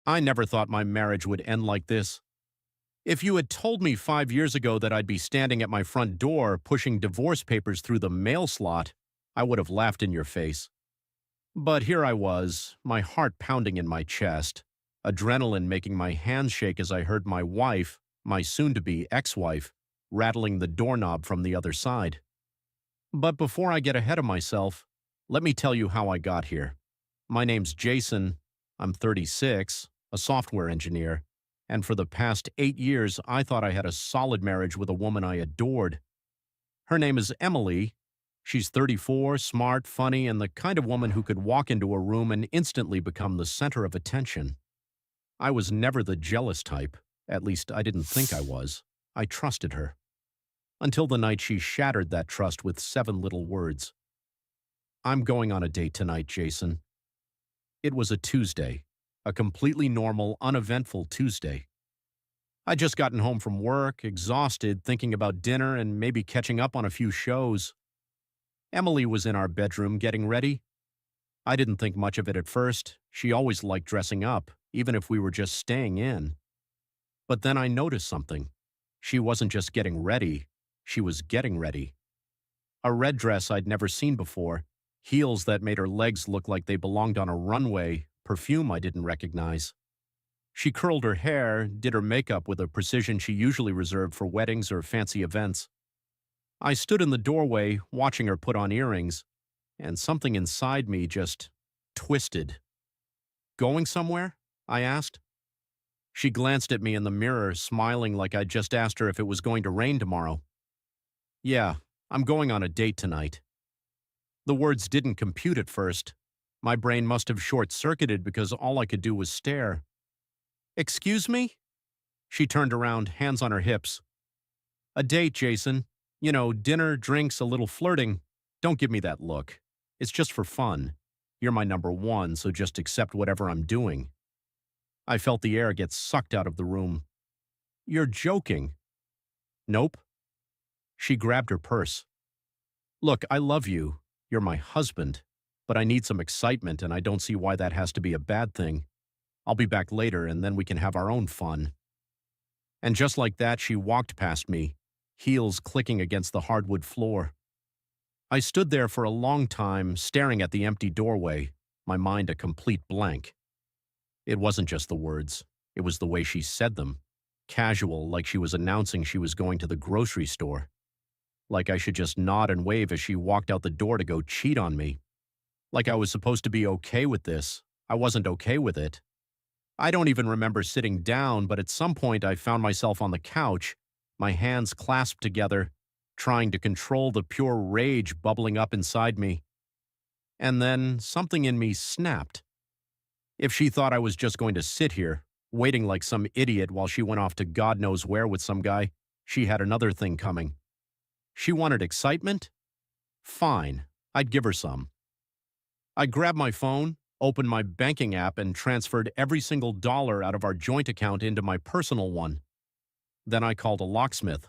I never thought my marriage would end like this. If you had told me 5 years ago that I'd be standing at my front door pushing divorce papers through the mail slot, I would have laughed in your face. But here I was, my heart pounding in my chest, adrenaline making my hands shake as I heard my wife, my soon-to-be ex-wife, rattling the doorknob from the other side. But before I get ahead of myself, let me tell you how I got here. My name's Jason. I'm 36, a software engineer, and for the past 8 years, I thought I had a solid marriage with a woman I adored. Her name is Emily. She's 34, smart, funny, and the kind of woman who could walk into a room and instantly become the center of attention. I was never the jealous type. At least, I didn't think I was. I trusted her. Until the night she shattered that trust with 7 little words. I'm going on a date tonight, Jason. It was a Tuesday. A completely normal, uneventful Tuesday. I'd just gotten home from work, exhausted, thinking about dinner and maybe catching up on a few shows. Emily was in our bedroom getting ready. I didn't think much of it at first. She always liked dressing up, even if we were just staying in. But then I noticed something. She wasn't just getting ready, she was getting ready. A red dress I'd never seen before, heels that made her legs look like they belonged on a runway, perfume I didn't recognize. She curled her hair, did her makeup with a precision she usually reserved for weddings or fancy events. I stood in the doorway, watching her put on earrings, and something inside me just twisted. Going somewhere? I asked. She glanced at me in the mirror, smiling like I'd just asked her if it was going to rain tomorrow. Yeah, I'm going on a date tonight. The words didn't compute at first. My brain must have short-circuited because all I could do was stare. Excuse me? She turned around, hands on her hips. A date, Jason. You know, dinner, drinks, a little flirting. Don't give me that look. It's just for fun. You're my number one, so just accept whatever I'm doing. I felt the air get sucked out of the room. You're joking. Nope. She grabbed her purse. Look, I love you. You're my husband. But I need some excitement, and I don't see why that has to be a bad thing. I'll be back later, and then we can have our own fun. And just like that, she walked past me, heels clicking against the hardwood floor. I stood there for a long time, staring at the empty doorway, my mind a complete blank. It wasn't just the words. It was the way she said them. Casual, like she was announcing she was going to the grocery store. Like I should just nod and wave as she walked out the door to go cheat on me. Like I was supposed to be okay with this. I wasn't okay with it. I don't even remember sitting down, but at some point I found myself on the couch, my hands clasped together, trying to control the pure rage bubbling up inside me. And then something in me snapped. If she thought I was just going to sit here, waiting like some idiot while she went off to God knows where with some guy, she had another thing coming. She wanted excitement? Fine, I'd give her some. I grabbed my phone, opened my banking app, and transferred every single dollar out of our joint account into my personal one. Then I called a locksmith.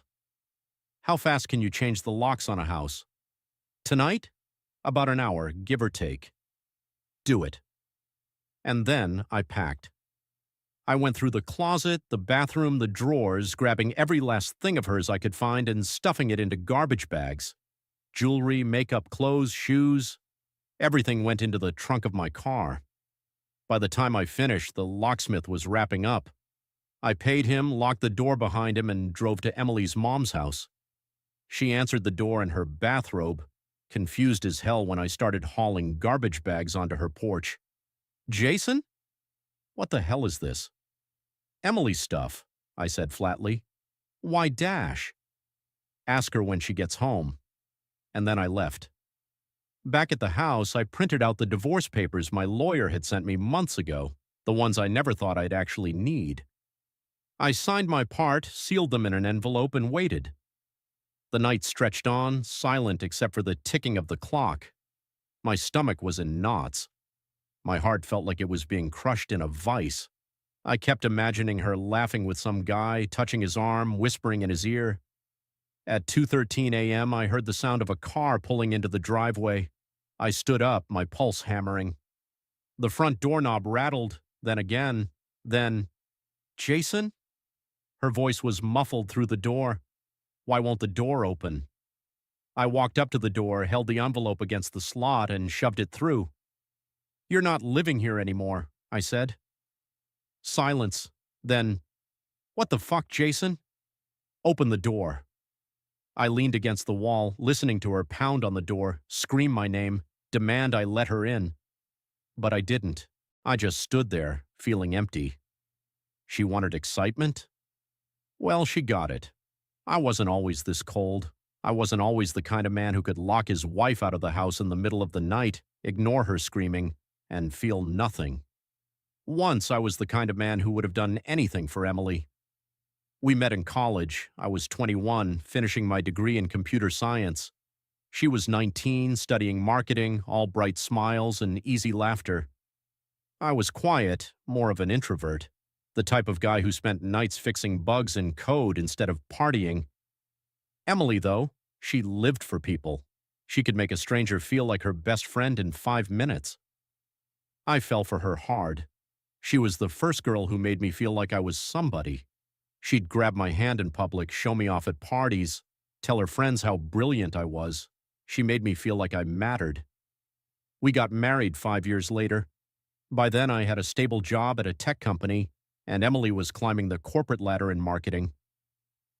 How fast can you change the locks on a house? Tonight? About an hour, give or take. Do it. And then I packed. I went through the closet, the bathroom, the drawers, grabbing every last thing of hers I could find and stuffing it into garbage bags. Jewelry, makeup, clothes, shoes. Everything went into the trunk of my car. By the time I finished, the locksmith was wrapping up. I paid him, locked the door behind him, and drove to Emily's mom's house. She answered the door in her bathrobe, confused as hell when I started hauling garbage bags onto her porch. Jason? What the hell is this? Emily's stuff, I said flatly. Why dash? Ask her when she gets home. And then I left. Back at the house, I printed out the divorce papers my lawyer had sent me months ago, the ones I never thought I'd actually need. I signed my part, sealed them in an envelope, and waited. The night stretched on, silent except for the ticking of the clock. My stomach was in knots. My heart felt like it was being crushed in a vice. I kept imagining her laughing with some guy, touching his arm, whispering in his ear. At 2:13 a.m., I heard the sound of a car pulling into the driveway. I stood up, my pulse hammering. The front doorknob rattled, then again. Then, Jason? Her voice was muffled through the door. Why won't the door open? I walked up to the door, held the envelope against the slot, and shoved it through. You're not living here anymore, I said. Silence. Then, what the fuck, Jason? Open the door. I leaned against the wall, listening to her pound on the door, scream my name, demand I let her in. But I didn't. I just stood there, feeling empty. She wanted excitement? Well, she got it. I wasn't always this cold. I wasn't always the kind of man who could lock his wife out of the house in the middle of the night, ignore her screaming, and feel nothing. Once I was the kind of man who would have done anything for Emily. We met in college. I was 21, finishing my degree in computer science. She was 19, studying marketing, all bright smiles and easy laughter. I was quiet, more of an introvert, the type of guy who spent nights fixing bugs in code instead of partying. Emily, though, she lived for people. She could make a stranger feel like her best friend in 5 minutes. I fell for her hard. She was the first girl who made me feel like I was somebody. She'd grab my hand in public, show me off at parties, tell her friends how brilliant I was. She made me feel like I mattered. We got married 5 years later. By then, I had a stable job at a tech company, and Emily was climbing the corporate ladder in marketing.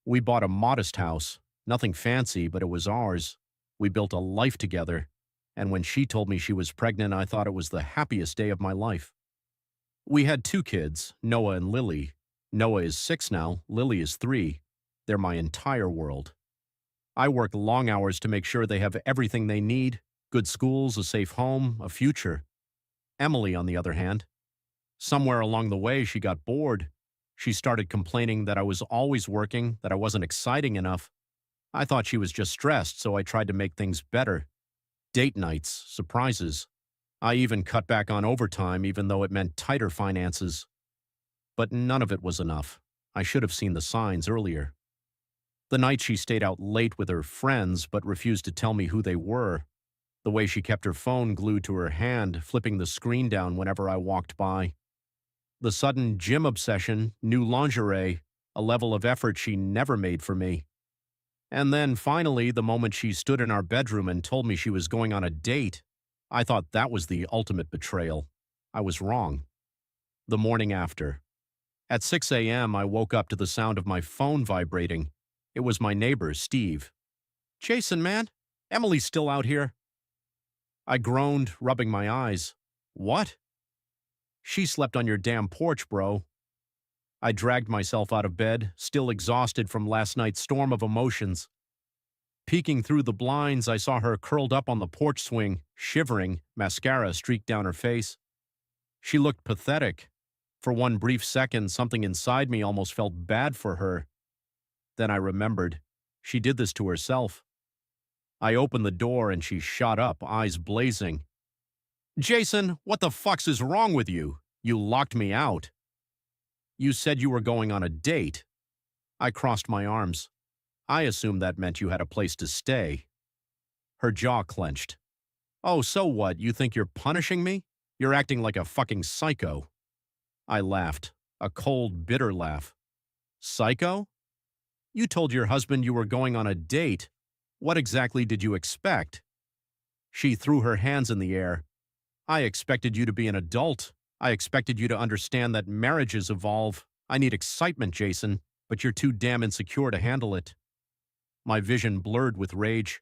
We bought a modest house, nothing fancy, but it was ours. We built a life together, and when she told me she was pregnant, I thought it was the happiest day of my life. We had 2 kids, Noah and Lily. Noah is 6 now, Lily is 3. They're my entire world. I work long hours to make sure they have everything they need, good schools, a safe home, a future. Emily, on the other hand, somewhere along the way she got bored. She started complaining that I was always working, that I wasn't exciting enough. I thought she was just stressed, so I tried to make things better. Date nights, surprises. I even cut back on overtime even though it meant tighter finances. But none of it was enough. I should have seen the signs earlier. The night she stayed out late with her friends but refused to tell me who they were. The way she kept her phone glued to her hand, flipping the screen down whenever I walked by. The sudden gym obsession, new lingerie, a level of effort she never made for me. And then, finally, the moment she stood in our bedroom and told me she was going on a date, I thought that was the ultimate betrayal. I was wrong. The morning after. At 6 a.m., I woke up to the sound of my phone vibrating. It was my neighbor, Steve. Jason, man, Emily's still out here. I groaned, rubbing my eyes. What? She slept on your damn porch, bro. I dragged myself out of bed, still exhausted from last night's storm of emotions. Peeking through the blinds, I saw her curled up on the porch swing, shivering, mascara streaked down her face. She looked pathetic. For one brief second, something inside me almost felt bad for her. Then I remembered. She did this to herself. I opened the door and she shot up, eyes blazing. Jason, what the fucks is wrong with you? You locked me out. You said you were going on a date. I crossed my arms. I assumed that meant you had a place to stay. Her jaw clenched. Oh, so what? You think you're punishing me? You're acting like a fucking psycho. I laughed, a cold, bitter laugh. Psycho? You told your husband you were going on a date. What exactly did you expect? She threw her hands in the air. I expected you to be an adult. I expected you to understand that marriages evolve. I need excitement, Jason, but you're too damn insecure to handle it. My vision blurred with rage.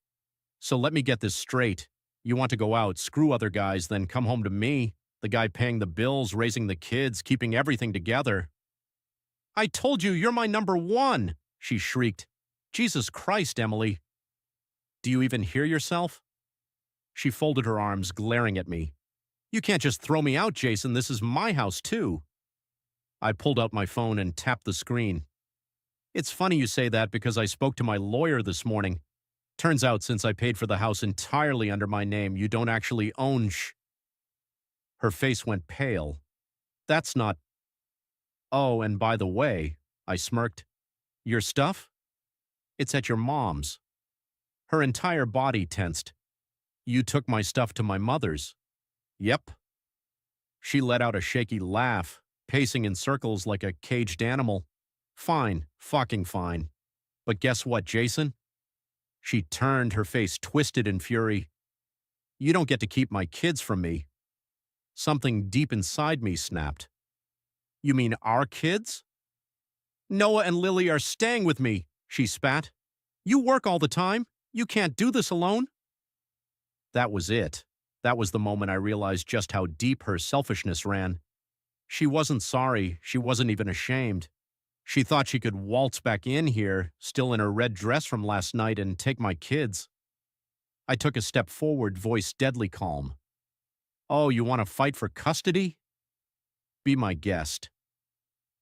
So let me get this straight. You want to go out, screw other guys, then come home to me, the guy paying the bills, raising the kids, keeping everything together. I told you you're my number one, she shrieked. Jesus Christ, Emily. Do you even hear yourself? She folded her arms, glaring at me. You can't just throw me out, Jason. This is my house, too. I pulled out my phone and tapped the screen. It's funny you say that because I spoke to my lawyer this morning. Turns out since I paid for the house entirely under my name, you don't actually own Her face went pale. That's not... Oh, and by the way, I smirked. Your stuff? It's at your mom's. Her entire body tensed. You took my stuff to my mother's. Yep. She let out a shaky laugh, pacing in circles like a caged animal. Fine, fucking fine. But guess what, Jason? She turned, her face twisted in fury. You don't get to keep my kids from me. Something deep inside me snapped. You mean our kids? Noah and Lily are staying with me, she spat. You work all the time. You can't do this alone. That was it. That was the moment I realized just how deep her selfishness ran. She wasn't sorry. She wasn't even ashamed. She thought she could waltz back in here, still in her red dress from last night, and take my kids. I took a step forward, voice deadly calm. Oh, you want to fight for custody? Be my guest.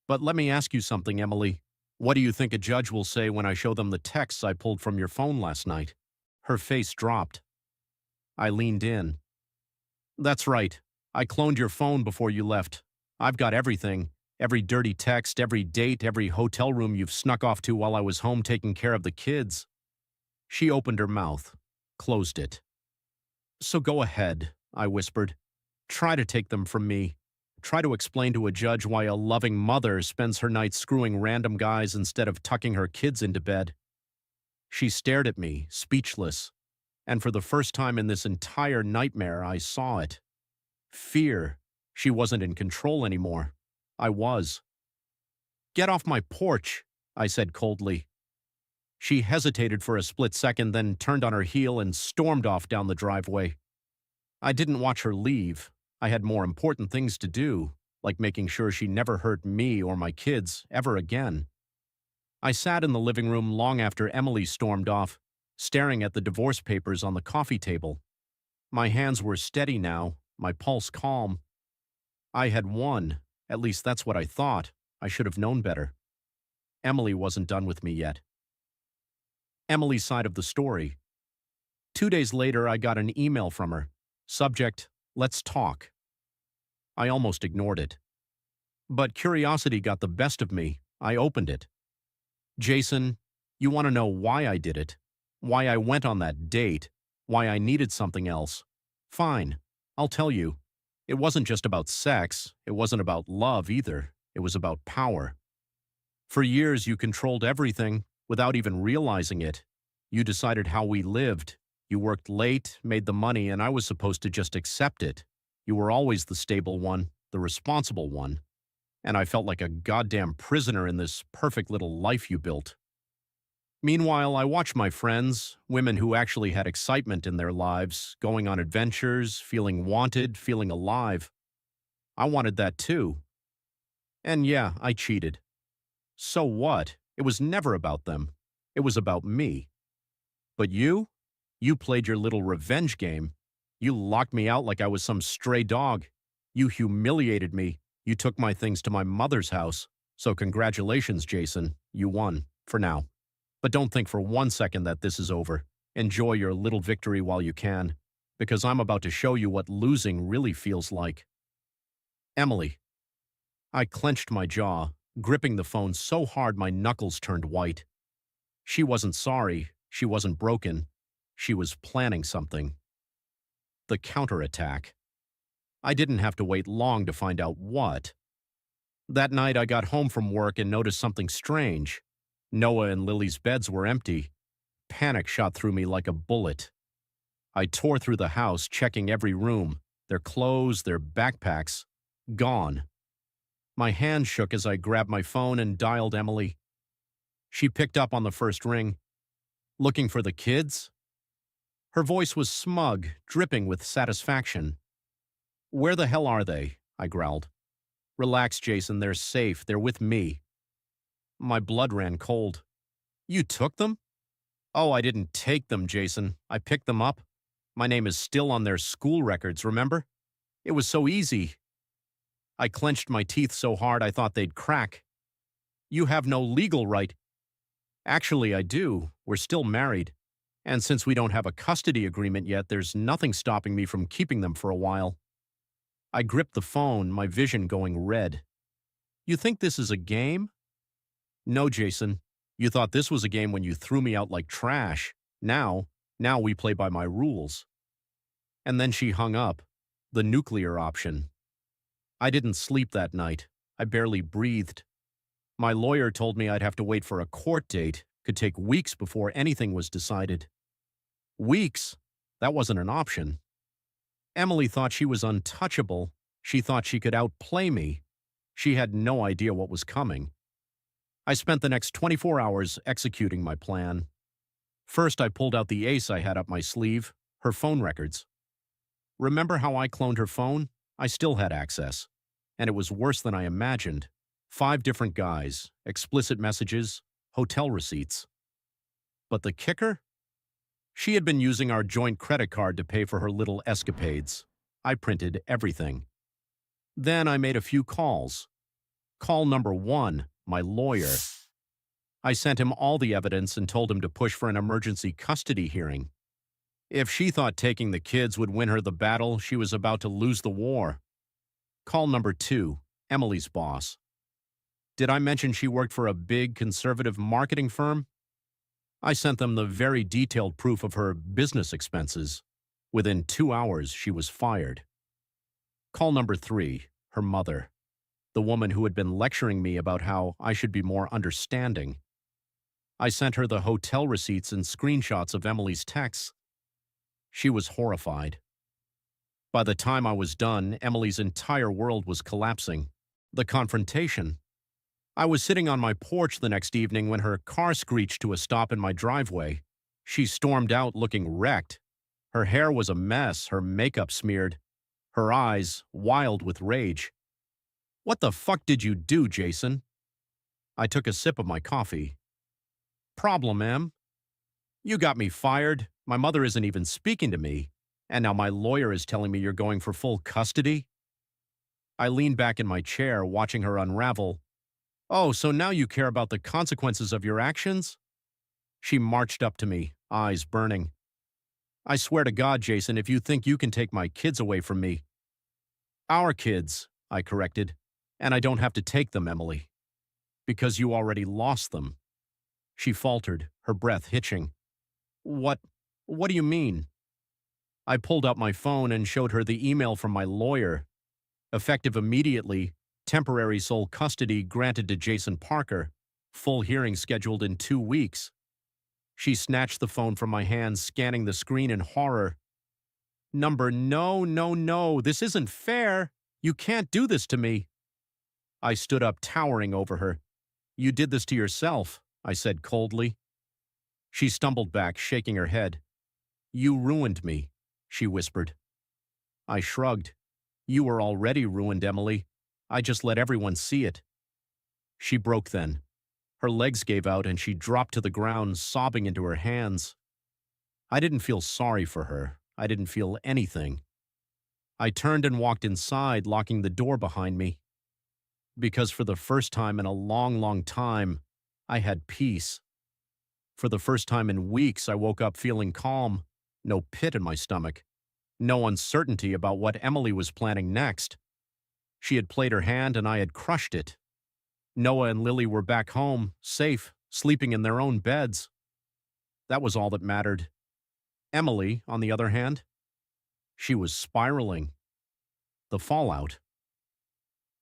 But let me ask you something, Emily. What do you think a judge will say when I show them the texts I pulled from your phone last night? Her face dropped. I leaned in. That's right. I cloned your phone before you left. I've got everything. Every dirty text, every date, every hotel room you've snuck off to while I was home taking care of the kids. She opened her mouth, closed it. So go ahead, I whispered. Try to take them from me. Try to explain to a judge why a loving mother spends her nights screwing random guys instead of tucking her kids into bed. She stared at me, speechless, and for the first time in this entire nightmare, I saw it. Fear. She wasn't in control anymore. I was. Get off my porch, I said coldly. She hesitated for a split second, then turned on her heel and stormed off down the driveway. I didn't watch her leave. I had more important things to do, like making sure she never hurt me or my kids ever again. I sat in the living room long after Emily stormed off, staring at the divorce papers on the coffee table. My hands were steady now, my pulse calm. I had won. At least that's what I thought. I should have known better. Emily wasn't done with me yet. Emily's side of the story. 2 days later, I got an email from her. Subject, let's talk. I almost ignored it. But curiosity got the best of me. I opened it. Jason, you want to know why I did it? Why I went on that date? Why I needed something else? Fine, I'll tell you. It wasn't just about sex. It wasn't about love either. It was about power. For years, you controlled everything without even realizing it. You decided how we lived. You worked late, made the money, and I was supposed to just accept it. You were always the stable one, the responsible one. And I felt like a goddamn prisoner in this perfect little life you built. Meanwhile, I watched my friends, women who actually had excitement in their lives, going on adventures, feeling wanted, feeling alive. I wanted that too. And yeah, I cheated. So what? It was never about them. It was about me. But you played your little revenge game. You locked me out like I was some stray dog. You humiliated me. You took my things to my mother's house. So congratulations, Jason. You won, for now. But don't think for 1 second that this is over. Enjoy your little victory while you can, because I'm about to show you what losing really feels like. Emily. I clenched my jaw, gripping the phone so hard my knuckles turned white. She wasn't sorry. She wasn't broken. She was planning something. The counterattack. I didn't have to wait long to find out what. That night I got home from work and noticed something strange. Noah and Lily's beds were empty. Panic shot through me like a bullet. I tore through the house, checking every room, their clothes, their backpacks. Gone. My hand shook as I grabbed my phone and dialed Emily. She picked up on the first ring. Looking for the kids? Her voice was smug, dripping with satisfaction. Where the hell are they? I growled. Relax, Jason, they're safe. They're with me. My blood ran cold. You took them? Oh, I didn't take them, Jason. I picked them up. My name is still on their school records, remember? It was so easy. I clenched my teeth so hard I thought they'd crack. You have no legal right. Actually, I do. We're still married. And since we don't have a custody agreement yet, there's nothing stopping me from keeping them for a while. I gripped the phone, my vision going red. You think this is a game? No, Jason. You thought this was a game when you threw me out like trash. Now we play by my rules. And then she hung up. The nuclear option. I didn't sleep that night. I barely breathed. My lawyer told me I'd have to wait for a court date, could take weeks before anything was decided. Weeks? That wasn't an option. Emily thought she was untouchable. She thought she could outplay me. She had no idea what was coming. I spent the next 24 hours executing my plan. First, I pulled out the ace I had up my sleeve, her phone records. Remember how I cloned her phone? I still had access. And it was worse than I imagined. 5 different guys, explicit messages, hotel receipts. But the kicker? She had been using our joint credit card to pay for her little escapades. I printed everything. Then I made a few calls. Call number 1, my lawyer. I sent him all the evidence and told him to push for an emergency custody hearing. If she thought taking the kids would win her the battle, she was about to lose the war. Call number 2, Emily's boss. Did I mention she worked for a big conservative marketing firm? I sent them the very detailed proof of her business expenses. Within 2 hours, she was fired. Call number 3, her mother, the woman who had been lecturing me about how I should be more understanding. I sent her the hotel receipts and screenshots of Emily's texts. She was horrified. By the time I was done, Emily's entire world was collapsing. The confrontation. I was sitting on my porch the next evening when her car screeched to a stop in my driveway. She stormed out looking wrecked. Her hair was a mess, her makeup smeared, her eyes wild with rage. "What the fuck did you do, Jason?" I took a sip of my coffee. "Problem, Em? You got me fired, my mother isn't even speaking to me, and now my lawyer is telling me you're going for full custody?" I leaned back in my chair, watching her unravel. "Oh, so now you care about the consequences of your actions?" She marched up to me, eyes burning. "I swear to God, Jason, if you think you can take my kids away from me—" "Our kids," I corrected. "And I don't have to take them, Emily. Because you already lost them." She faltered, her breath hitching. What do you mean?" I pulled out my phone and showed her the email from my lawyer. Effective immediately, temporary sole custody granted to Jason Parker, full hearing scheduled in 2 weeks. She snatched the phone from my hands, scanning the screen in horror. "Number, no, no, no, this isn't fair. You can't do this to me." I stood up, towering over her. "You did this to yourself," I said coldly. She stumbled back, shaking her head. "You ruined me," she whispered. I shrugged. "You were already ruined, Emily. I just let everyone see it." She broke then. Her legs gave out and she dropped to the ground, sobbing into her hands. I didn't feel sorry for her. I didn't feel anything. I turned and walked inside, locking the door behind me. Because for the first time in a long, long time, I had peace. For the first time in weeks, I woke up feeling calm, no pit in my stomach, no uncertainty about what Emily was planning next. She had played her hand and I had crushed it. Noah and Lily were back home, safe, sleeping in their own beds. That was all that mattered. Emily, on the other hand, she was spiraling. The fallout.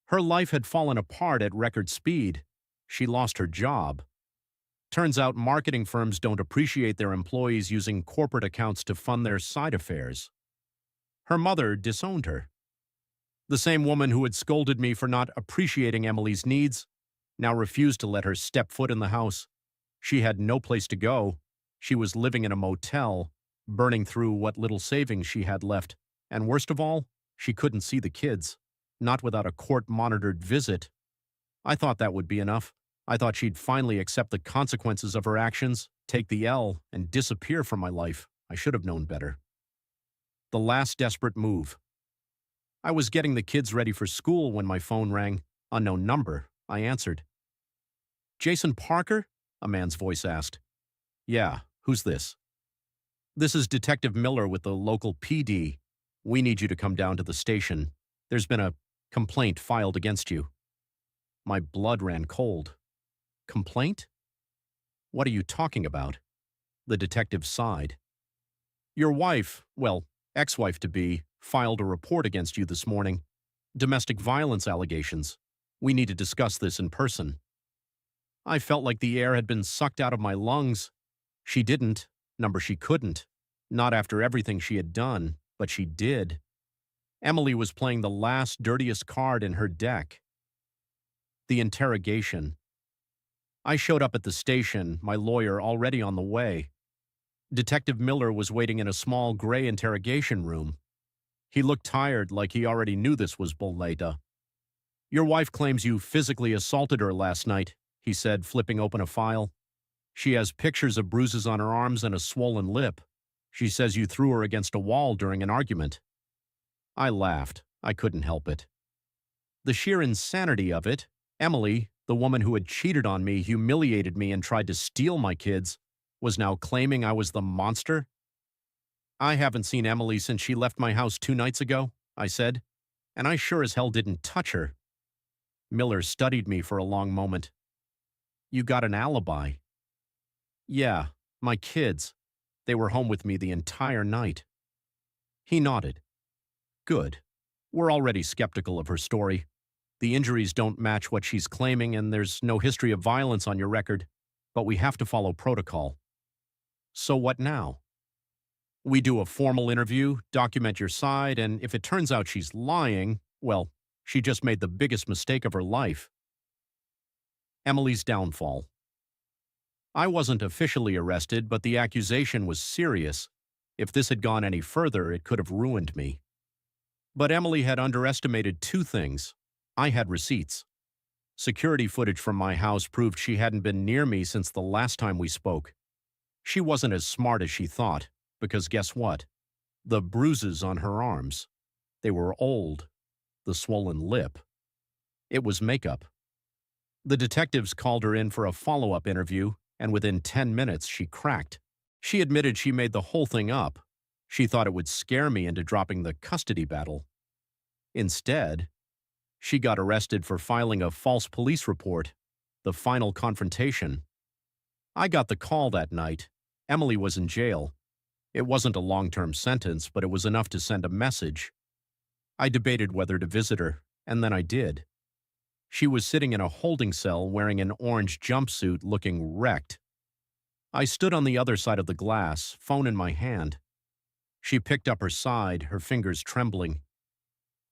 Her life had fallen apart at record speed. She lost her job. Turns out marketing firms don't appreciate their employees using corporate accounts to fund their side affairs. Her mother disowned her. The same woman who had scolded me for not appreciating Emily's needs now refused to let her step foot in the house. She had no place to go. She was living in a motel, burning through what little savings she had left. And worst of all, she couldn't see the kids, not without a court-monitored visit. I thought that would be enough. I thought she'd finally accept the consequences of her actions, take the L, and disappear from my life. I should have known better. The last desperate move. I was getting the kids ready for school when my phone rang. Unknown number. I answered. "Jason Parker?" a man's voice asked. "Yeah, who's this?" "This is Detective Miller with the local PD. We need you to come down to the station. There's been a complaint filed against you." My blood ran cold. Complaint? What are you talking about? The detective sighed. "Your wife, well, ex-wife-to-be, filed a report against you this morning. Domestic violence allegations. We need to discuss this in person. I felt like the air had been sucked out of my lungs. She didn't. Number she couldn't. Not after everything she had done, but she did. Emily was playing the last dirtiest card in her deck. The interrogation. I showed up at the station, my lawyer already on the way. Detective Miller was waiting in a small gray interrogation room. He looked tired, like he already knew this was Boleta. "Your wife claims you physically assaulted her last night," he said, flipping open a file. "She has pictures of bruises on her arms and a swollen lip. She says you threw her against a wall during an argument." I laughed. I couldn't help it. The sheer insanity of it. Emily, the woman who had cheated on me, humiliated me, and tried to steal my kids, was now claiming I was the monster? "I haven't seen Emily since she left my house 2 nights ago," I said, "and I sure as hell didn't touch her." Miller studied me for a long moment. "You got an alibi?" "Yeah, my kids. They were home with me the entire night." He nodded. "Good. We're already skeptical of her story. The injuries don't match what she's claiming, and there's no history of violence on your record, but we have to follow protocol." "So what now?" "We do a formal interview, document your side, and if it turns out she's lying, well, she just made the biggest mistake of her life." Emily's downfall. I wasn't officially arrested, but the accusation was serious. If this had gone any further, it could have ruined me. But Emily had underestimated 2 things. I had receipts. Security footage from my house proved she hadn't been near me since the last time we spoke. She wasn't as smart as she thought, because guess what? The bruises on her arms. They were old. The swollen lip. It was makeup. The detectives called her in for a follow-up interview, and within 10 minutes she cracked. She admitted she made the whole thing up. She thought it would scare me into dropping the custody battle. Instead, she got arrested for filing a false police report, the final confrontation. I got the call that night. Emily was in jail. It wasn't a long-term sentence, but it was enough to send a message. I debated whether to visit her, and then I did. She was sitting in a holding cell wearing an orange jumpsuit, looking wrecked. I stood on the other side of the glass, phone in my hand. She picked up her side, her fingers trembling.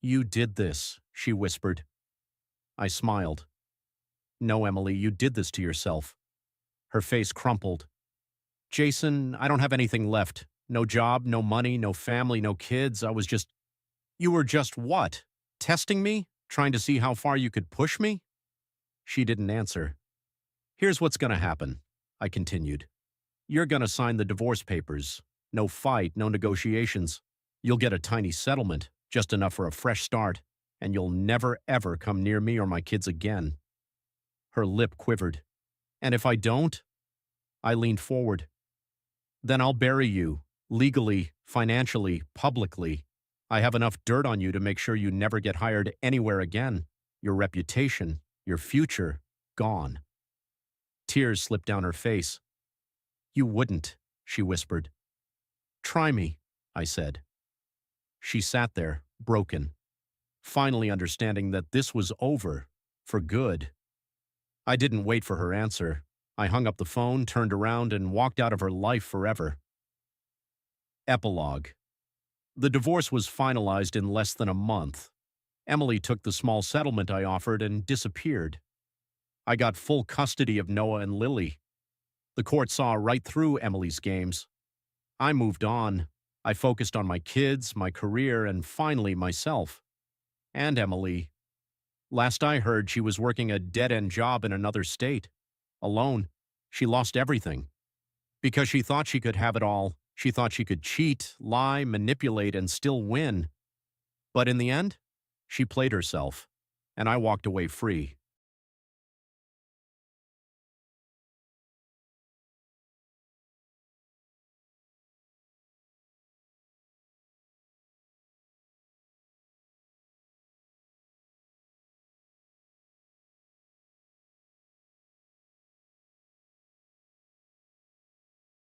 "You did this," she whispered. I smiled. "No, Emily, you did this to yourself." Her face crumpled. "Jason, I don't have anything left. No job, no money, no family, no kids. I was just—" "You were just what? Testing me? Trying to see how far you could push me?" She didn't answer. "Here's what's gonna happen," I continued. "You're gonna sign the divorce papers. No fight, no negotiations. You'll get a tiny settlement, just enough for a fresh start, and you'll never ever come near me or my kids again." Her lip quivered. "And if I don't?" I leaned forward. "Then I'll bury you, legally, financially, publicly. I have enough dirt on you to make sure you never get hired anywhere again. Your reputation, your future, gone." Tears slipped down her face. "You wouldn't," she whispered. "Try me," I said. She sat there, broken, finally understanding that this was over, for good. I didn't wait for her answer. I hung up the phone, turned around, and walked out of her life forever. Epilogue. The divorce was finalized in less than a month. Emily took the small settlement I offered and disappeared. I got full custody of Noah and Lily. The court saw right through Emily's games. I moved on. I focused on my kids, my career, and finally myself. And Emily. Last I heard, she was working a dead-end job in another state. Alone. She lost everything. Because she thought she could have it all. She thought she could cheat, lie, manipulate, and still win. But in the end, she played herself, and I walked away free.